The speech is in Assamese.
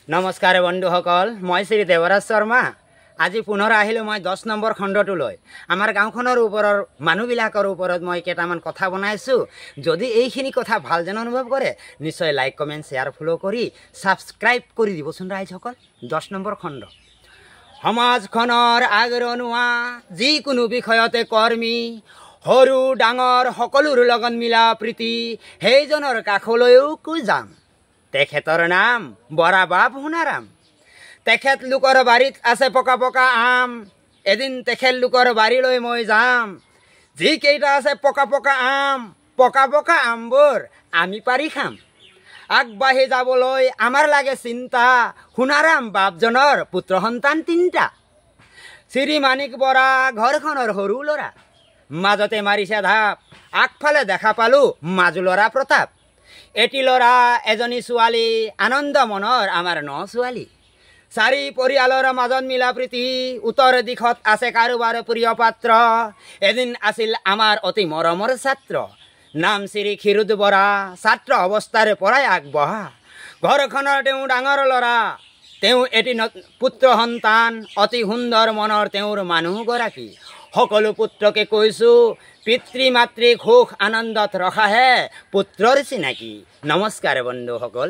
নমস্কাৰ বন্ধুসকল, মই শ্ৰী দেৱৰাজ শৰ্মা। আজি পুনৰ আহিলোঁ মই 10 নম্বৰ খণ্ডটোলৈ। আমাৰ গাঁওখনৰ ওপৰৰ মানুহবিলাকৰ ওপৰত মই কেইটামান কথা বনাইছোঁ। যদি এইখিনি কথা ভাল যেন অনুভৱ কৰে নিশ্চয় লাইক কমেণ্ট শ্বেয়াৰ ফ'ল' কৰি ছাবস্ক্ৰাইব কৰি দিবচোন ৰাইজসকল। 10 নম্বৰ খণ্ড। সমাজখনৰ আগৰণুৱা যিকোনো বিষয়তে কৰ্মী, সৰু ডাঙৰ সকলোৰ লগত মিলা প্ৰীতি সেইজনৰ কাষলৈও যাম। তেখেতৰ নাম বৰা বাপ সোণাৰাম। তেখেত লোকৰ বাৰীত আছে পকা পকা আম। এদিন তেখেত লোকৰ বাৰীলৈ মই যাম। যিকেইটা আছে পকা পকা আমবোৰ আমি পাৰি খাম। আগবাঢ়ি যাবলৈ আমাৰ লাগে চিন্তা। সোণাৰাম বাপজনৰ পুত্ৰ সন্তান 3টা। শ্ৰী মাণিক বৰা ঘৰখনৰ সৰু ল'ৰা। মাজতে মাৰিছে ধাপ। আগফালে দেখা পালোঁ মাজু ল'ৰা প্ৰতাপ। এটি ল'ৰা এজনী ছোৱালী, আনন্দ মনৰ আমাৰ 9 ছোৱালী। 4 পৰিয়ালৰ মাজত মিলা প্ৰীতি। উত্তৰ দিশত আছে কাৰোবাৰ প্ৰিয় পাত্ৰ। এদিন আছিল আমাৰ অতি মৰমৰ ছাত্ৰ। নাম শ্ৰী ক্ষীৰোদ বৰা। ছাত্ৰ অৱস্থাৰে পৰাই আগবঢ়া। ঘৰখনৰ তেওঁ ডাঙৰ ল'ৰা। তেওঁ এটি পুত্ৰ সন্তান। অতি সুন্দৰ মনৰ তেওঁৰ মানুহগৰাকী। সকলো পুত্ৰকে কৈছোঁ, পিতৃ মাতৃক সুখ আনন্দত ৰখাহে পুত্ৰৰ চিনাকি। নমস্কাৰ বন্ধুসকল।